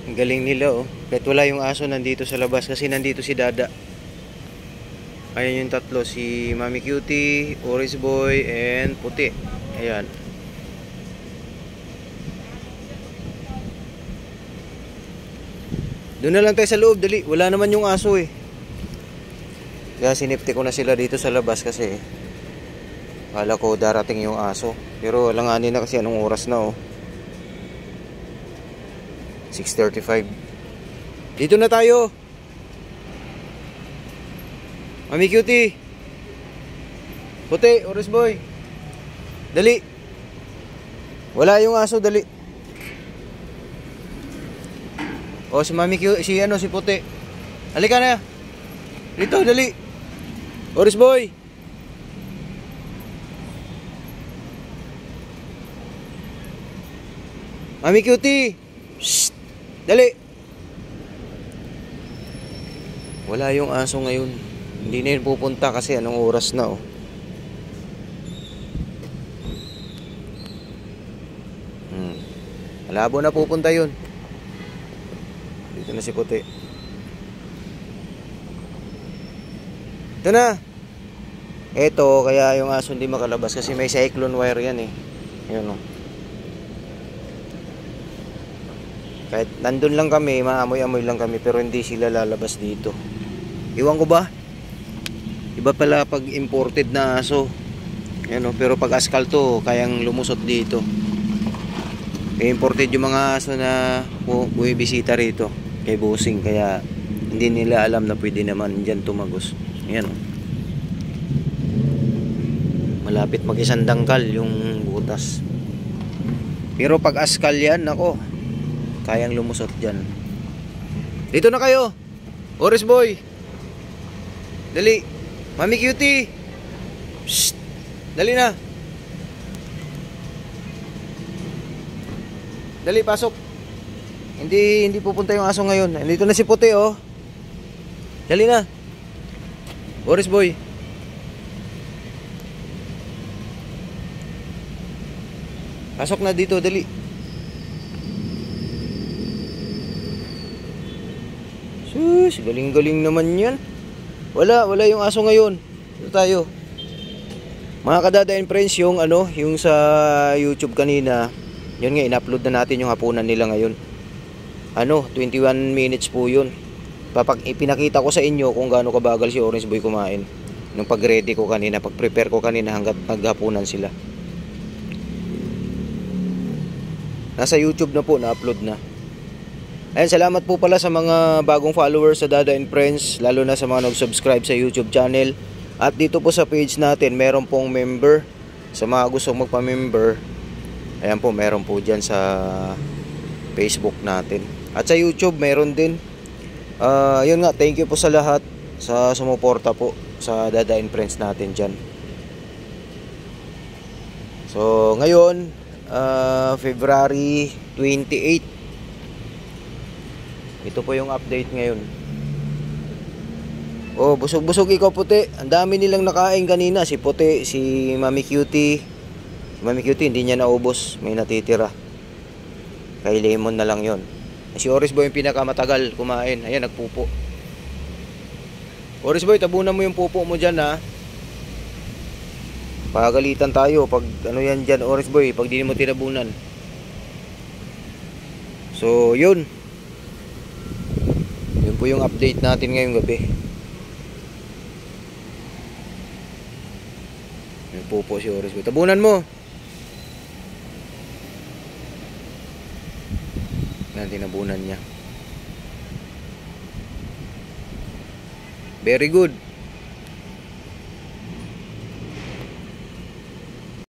Ang galing nila oh. Kahit wala yung aso, nandito sa labas kasi nandito si Dada. Ayan yung tatlo, si Mami Cutie, Oris Boy, and Puti. Ayan. Doon na lang tayo sa loob, dali. Wala naman yung aso eh. Kaya sinipte ko na sila dito sa labas kasi kala ko darating yung aso. Pero alanganin na kasi anong oras na oh. 6:35. Dito na tayo. Mami Cutie, Puti, Oris Boy, dali. Wala yung aso, dali. O si Mami Cutie, si Puti. Halika na. Dito, dali. Oris Boy. Mami Cutie. Shh. Dali. Wala yung aso ngayon. Hindi na yun pupunta kasi anong oras na oh. Malabo na pupunta yun. Dito na si Puti. Ito na. Eto, kaya yung aso hindi makalabas kasi may cyclone wire yan eh. Yun oh. Kahit nandun lang kami, maamoy-amoy lang kami, pero hindi sila lalabas dito. Iwan ko ba? Iba pala pag imported na aso. Yan o, pero pag askalto, kayang lumusot dito. Imported yung mga aso na bumibisita rito kay Bossing, kaya hindi nila alam na pwede naman dyan tumagos. Yan o. Malapit mag-isang dangkal yung butas. Pero pag askal yan, ako, kayang lumusot dyan. Dito na kayo, Oris Boy. Dali. Mami Cutie. Shh. Dali na. Dali, pasok. Hindi pupunta yung aso ngayon. Dito na si Puti oh. Dali na. Oris Boy. Pasok na dito, dali. Sus, galing-galing naman yan. Wala yung aso ngayon. Ito tayo. Mga kadada and friends, yung sa YouTube kanina, yun nga, in-upload na natin yung hapunan nila ngayon. 21 minutes po yun. Ipinakita ko sa inyo kung gaano kabagal si Orange Boy kumain. Nung pag-ready ko kanina, pag-prepare ko kanina hanggat naghapunan sila. Nasa YouTube na po, na-upload na. Ayan, salamat po pala sa mga bagong followers sa Dada and Friends, lalo na sa mga nag-subscribe sa YouTube channel. At dito po sa page natin, meron pong member. Sa mga gustong magpa-member, ayan po, meron po dyan sa Facebook natin. At sa YouTube, meron din. Yun nga, thank you po sa lahat sa sumuporta po sa Dada and Friends natin dyan. So, ngayon, February 28. Ito po yung update ngayon. Oh, busog-busog ikaw, Puti. Ang dami nilang nakain kanina. Si Puti, si Mami Cutie. Si Mami Cutie, hindi niya naubos. May natitira. Kay Lemon na lang yon. Si Oris Boy yung pinakamatagal kumain. Ayan, nagpupo. Oris Boy, tabunan mo yung pupo mo dyan, ha. Pagalitan tayo. Pag yan dyan, Oris Boy, pag di mo tinabunan. So, yun. Yun po yung update natin ngayong gabi. Yung pupo si Oris Boy. Tabunan mo. Yan, tinabunan niya. Very good.